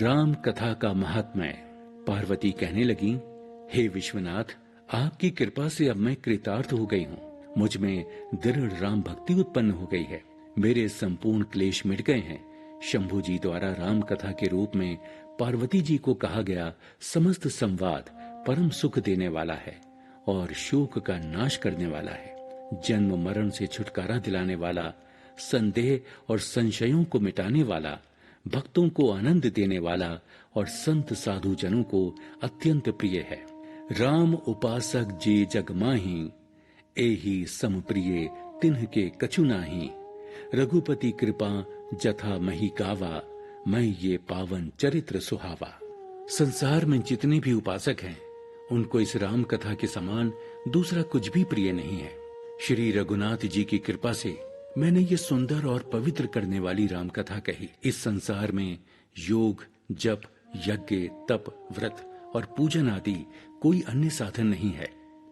राम कथा का महात्म्य। पार्वती कहने लगी, हे विश्वनाथ, आपकी कृपा से अब मैं कृतार्थ हो गई हूँ। मुझ में दृढ़ राम भक्ति उत्पन्न हो गई है। मेरे संपूर्ण क्लेश मिट गए हैं। शंभु जी द्वारा राम कथा के रूप में पार्वती जी को कहा गया समस्त संवाद परम सुख देने वाला है और शोक का नाश करने वाला है, जन्म मरण से छुटकारा दिलाने वाला, संदेह और संशयों को मिटाने वाला, भक्तों को आनंद देने वाला और संत साधु जनों को अत्यंत प्रिय है। राम उपासक जे जग माही, एही सम प्रिय तिन्ह के कछु नाही। रघुपति कृपा जथा मही गावा, मैं ये पावन चरित्र सुहावा। संसार में जितने भी उपासक हैं, उनको इस राम कथा के समान दूसरा कुछ भी प्रिय नहीं है। श्री रघुनाथ जी की कृपा से मैंने ये सुंदर और पवित्र करने वाली राम कथा कही। इस संसार में योग, जप, यज्ञ, तप, व्रत और पूजन आदि कोई अन्य साधन नहीं है।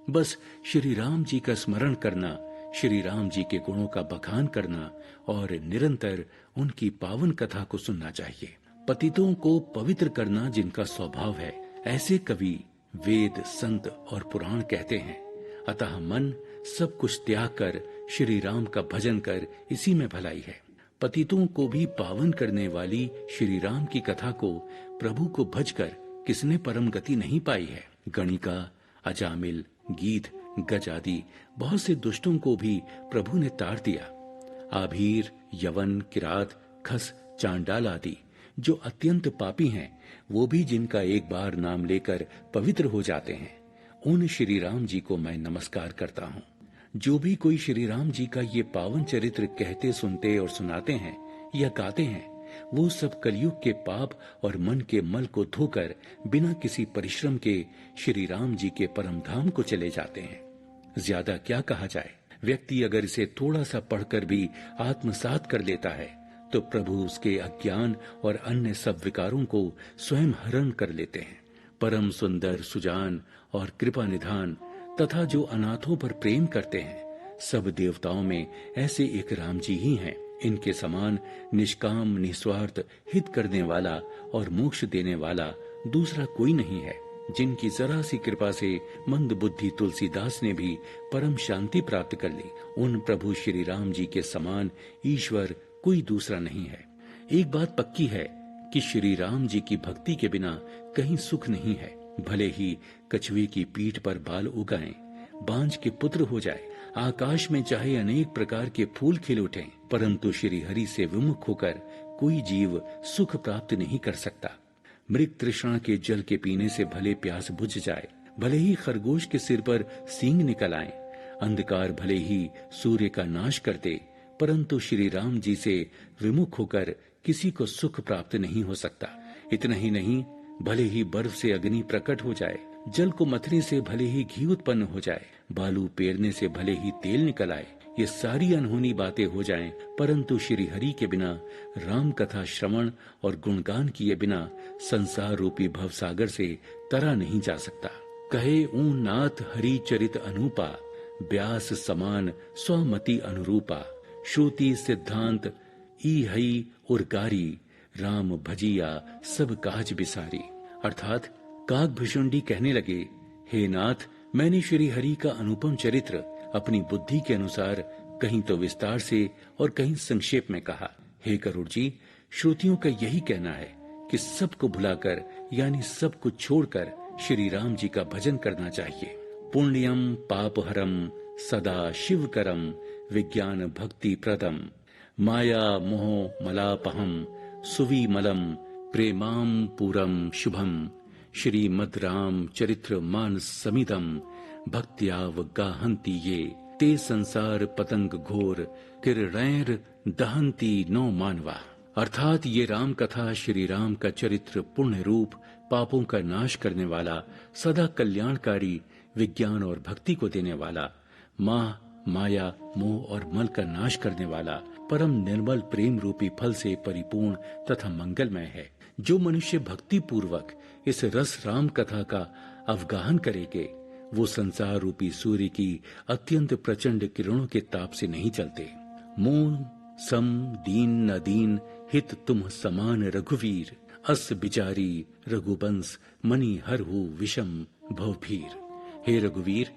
बस श्री राम जी का स्मरण करना, श्री राम जी के गुणों का बखान करना और निरंतर उनकी पावन कथा को सुनना चाहिए। पतितों को पवित्र करना जिनका स्वभाव है, ऐसे कवि, वेद, संत और पुराण कहते हैं। अतः मन सब कुछ त्याग कर श्री राम का भजन कर इसी में भलाई है। पतितों को भी पावन करने वाली श्री राम की कथा को प्रभु को भजकर किसने परम गति नहीं पाई है। गणिका, अजामिल, गीध, गज आदि बहुत से दुष्टों को भी प्रभु ने तार दिया। आभीर, यवन, किरात, खस, चांडाल आदि जो अत्यंत पापी हैं, वो भी जिनका एक बार नाम लेकर पवित्र हो जाते हैं, उन श्री राम जी को मैं नमस्कार करता हूँ। जो भी कोई श्री राम जी का ये पावन चरित्र कहते, सुनते और सुनाते हैं या गाते हैं, वो सब कलयुग के पाप और मन के मल को धोकर बिना किसी परिश्रम के श्री राम जी के परम धाम को चले जाते हैं। ज्यादा क्या कहा जाए। व्यक्ति अगर इसे थोड़ा सा पढ़कर भी आत्मसात कर लेता है तो प्रभु उसके अज्ञान और अन्य सब विकारों को स्वयं हरण कर लेते हैं। परम सुंदर, सुजान और कृपा निधान तथा जो अनाथों पर प्रेम करते हैं, सब देवताओं में ऐसे एक राम जी ही हैं। इनके समान निष्काम, निस्वार्थ, हित करने वाला और मोक्ष देने वाला दूसरा कोई नहीं है। जिनकी जरा सी कृपा से मंद बुद्धि तुलसीदास ने भी परम शांति प्राप्त कर ली, उन प्रभु श्री राम जी के समान ईश्वर कोई दूसरा नहीं है। एक बात पक्की है कि श्री राम जी की भक्ति के बिना कहीं सुख नहीं है। भले ही कछुए की पीठ पर बाल उगाएं, बांझ के पुत्र हो जाए, आकाश में चाहे अनेक प्रकार के फूल खिल उठें, परंतु श्री हरि से विमुख होकर कोई जीव सुख प्राप्त नहीं कर सकता। मृग तृष्णा के जल के पीने से भले प्यास बुझ जाए, भले ही खरगोश के सिर पर सींग निकल आए, अंधकार भले ही सूर्य का नाश कर दे, परंतु श्री राम जी से विमुख होकर किसी को सुख प्राप्त नहीं हो सकता। इतना ही नहीं, भले ही बर्फ से अग्नि प्रकट हो जाए, जल को मथने से भले ही घी उत्पन्न हो जाए, बालू पेरने से भले ही तेल निकल आए, ये सारी अनहोनी बातें हो जाएं, परंतु श्री हरि के बिना, राम कथा श्रवण और गुणगान किए बिना संसार रूपी भवसागर से तरा नहीं जा सकता। कहे ऊं नाथ हरि चरित अनूपा, व्यास समान स्वमति अनुरूपा। श्रुति सिद्धांत ई हई उर्गारी, राम भजिया सब काज बिसारी। अर्थात काकभुशुंडी कहने लगे, हे नाथ, मैंने श्री हरि का अनुपम चरित्र अपनी बुद्धि के अनुसार कहीं तो विस्तार से और कहीं संक्षेप में कहा। हे गरुड़ जी, श्रुतियों का यही कहना है कि सबको भुलाकर यानी सब कुछ छोड़कर श्री राम जी का भजन करना चाहिए। पुण्यम पापहरम सदा शिवकरम, विज्ञान भक्ति प्रदम, माया मोह मलापहम, सुविमलम प्रेमाम पूरम शुभम। श्रीमद् राम चरित्र मानस समिदम, भक्त्याव गाहंती ये, ते संसार पतंग घोर, किरणैर दहंती नो मानवा। अर्थात ये राम कथा श्री राम का चरित्र पुण्य रूप, पापों का नाश करने वाला, सदा कल्याणकारी, विज्ञान और भक्ति को देने वाला, माया मोह और मल का नाश करने वाला, परम निर्मल प्रेम रूपी फल से परिपूर्ण तथा मंगलमय है। जो मनुष्य भक्ति पूर्वक इस रस राम कथा का अवगाहन करेंगे, वो संसार रूपी सूर्य की अत्यंत प्रचंड किरणों के ताप से नहीं चलते। मोह सम दीन न दीन हित तुम समान रघुवीर, अस बिचारी रघुबंश मणि हरहु विषम भवभीर। हे रघुवीर,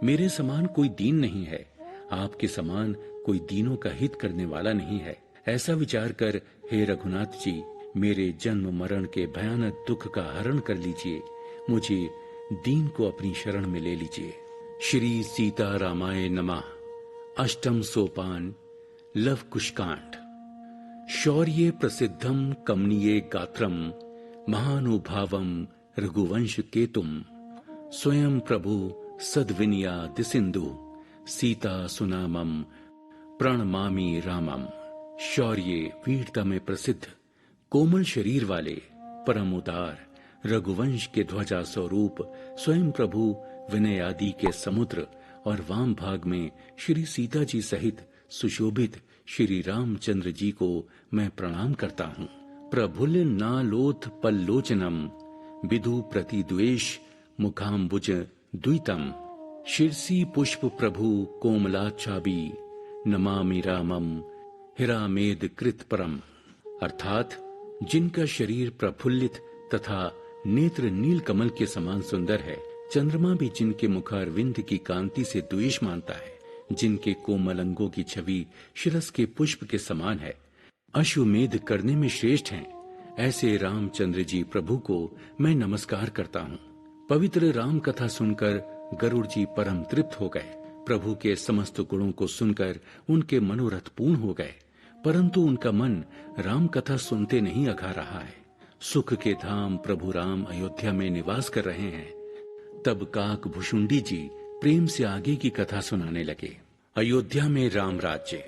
मेरे समान कोई दीन नहीं है, आपके समान कोई दीनों का हित करने वाला नहीं है। ऐसा विचार कर हे रघुनाथ जी, मेरे जन्म मरण के भयानक दुख का हरण कर लीजिए, मुझे दीन को अपनी शरण में ले लीजिए। श्री सीता रामाय नमः। अष्टम सोपान लव कुश कांड। शौर्ये प्रसिद्धम कमनीये गात्रम महानुभावम रघुवंश केतुम स्वयं प्रभु सद्विनिया दिसिंधु सीता सुनामम प्रणमामि रामम। शौर्य वीरता में प्रसिद्ध कोमल शरीर वाले परम उदार रघुवंश के ध्वजा स्वरूप स्वयं प्रभु विनय आदि के समुद्र और वाम भाग में श्री सीता जी सहित सुशोभित श्री रामचंद्र जी को मैं प्रणाम करता हूँ। प्रभुल नालोथ पल्लोचनम विदु प्रति द्वेष मुखाम्बुज द्वितम शिरसी पुष्प प्रभु कोमलाच्छाबी नमामि रामम हिरामेद कृत परम। अर्थात जिनका शरीर प्रफुल्लित तथा नेत्र नील कमल के समान सुंदर है, चंद्रमा भी जिनके मुखारविंद की कांति से द्वेष मानता है, जिनके कोमल अंगों की छवि शिरस के पुष्प के समान है, अश्वमेध करने में श्रेष्ठ हैं, ऐसे रामचंद्र जी प्रभु को मैं नमस्कार करता हूँ। पवित्र राम कथा सुनकर गरुड़ जी परम तृप्त हो गए। प्रभु के समस्त गुणों को सुनकर उनके मनोरथ पूर्ण हो गए, परंतु उनका मन राम कथा सुनते नहीं अघा रहा है। सुख के धाम प्रभु राम अयोध्या में निवास कर रहे हैं। तब काक भुषुंडी जी प्रेम से आगे की कथा सुनाने लगे। अयोध्या में राम राज्य।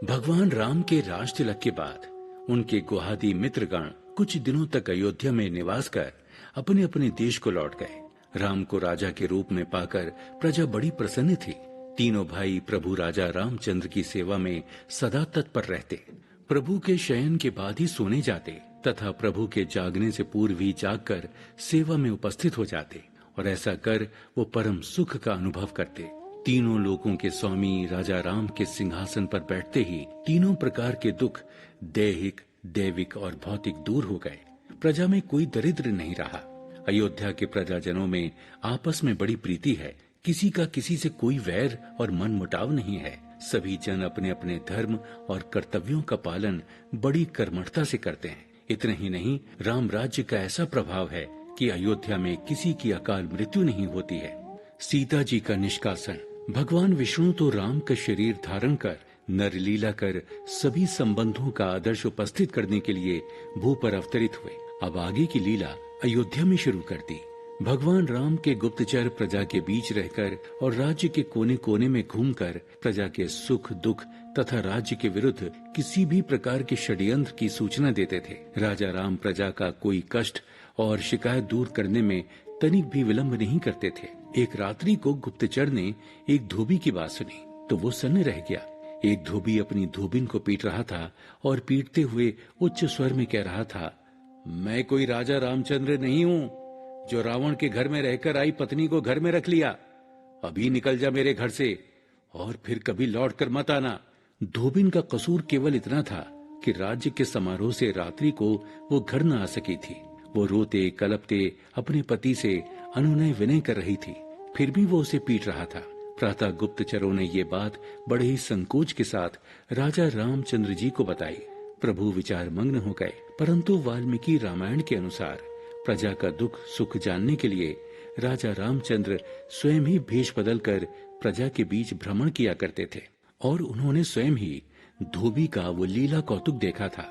भगवान राम के राज तिलक के बाद उनके गुहादी मित्रगण कुछ दिनों तक अयोध्या में निवास कर अपने अपने देश को लौट गए। राम को राजा के रूप में पाकर प्रजा बड़ी प्रसन्न थी। तीनों भाई प्रभु राजा रामचंद्र की सेवा में सदा तत्पर रहते। प्रभु के शयन के बाद ही सोने जाते तथा प्रभु के जागने से पूर्व ही जागकर सेवा में उपस्थित हो जाते, और ऐसा कर वो परम सुख का अनुभव करते। तीनों लोकों के स्वामी राजा राम के सिंहासन पर बैठते ही तीनों प्रकार के दुख दैहिक, दैविक और भौतिक दूर हो गए। प्रजा में कोई दरिद्र नहीं रहा। अयोध्या के प्रजाजनों में आपस में बड़ी प्रीति है। किसी का किसी से कोई वैर और मन मुटाव नहीं है। सभी जन अपने अपने धर्म और कर्तव्यों का पालन बड़ी कर्मठता से करते हैं। इतना ही नहीं, राम राज्य का ऐसा प्रभाव है कि अयोध्या में किसी की अकाल मृत्यु नहीं होती है। सीता जी का निष्कासन। भगवान विष्णु तो राम का शरीर धारण कर नरलीला कर सभी संबंधों का आदर्श उपस्थित करने के लिए भू पर अवतरित हुए। अब आगे की लीला अयोध्या में शुरू कर दी। भगवान राम के गुप्तचर प्रजा के बीच रहकर और राज्य के कोने कोने में घूमकर प्रजा के सुख दुख तथा राज्य के विरुद्ध किसी भी प्रकार के षड्यंत्र की सूचना देते थे। राजा राम प्रजा का कोई कष्ट और शिकायत दूर करने में तनिक भी विलंब नहीं करते थे। एक रात्रि को गुप्तचर ने एक धोबी की बात सुनी तो वो सन्न रह गया। एक धोबी अपनी धोबिन को पीट रहा था और पीटते हुए उच्च स्वर में कह रहा था, मैं कोई राजा रामचंद्र नहीं हूँ जो रावण के घर में रहकर आई पत्नी को घर में रख लिया। अभी निकल जा मेरे घर से और फिर कभी लौट कर मत आना। धोबिन का कसूर केवल इतना था कि राज्य के समारोह से रात्रि को वो घर न आ सकी थी। वो रोते कलपते अपने पति से अनुनय विनय कर रही थी, फिर भी वो उसे पीट रहा था। प्रातः गुप्तचरों ने ये बात बड़े ही संकोच के साथ राजा रामचंद्र जी को बताई। प्रभु विचार मग्न हो गए, परंतु वाल्मीकि रामायण के अनुसार प्रजा का दुख सुख जानने के लिए राजा रामचंद्र स्वयं ही भेष बदलकर प्रजा के बीच भ्रमण किया करते थे, और उन्होंने स्वयं ही धोबी का वो लीला कौतुक देखा था।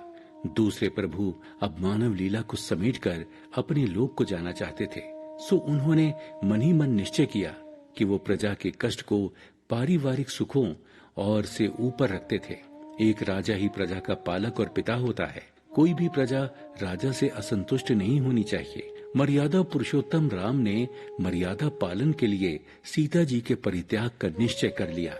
दूसरे प्रभु अब मानव लीला को समेटकर अपने लोक को जाना चाहते थे, सो उन्होंने मन ही मन निश्चय किया कि वो प्रजा के कष्ट को पारिवारिक सुखों और से ऊपर रखते थे। एक राजा ही प्रजा का पालक और पिता होता है। कोई भी प्रजा राजा से असंतुष्ट नहीं होनी चाहिए। मर्यादा पुरुषोत्तम राम ने मर्यादा पालन के लिए सीता जी के परित्याग का निश्चय कर लिया।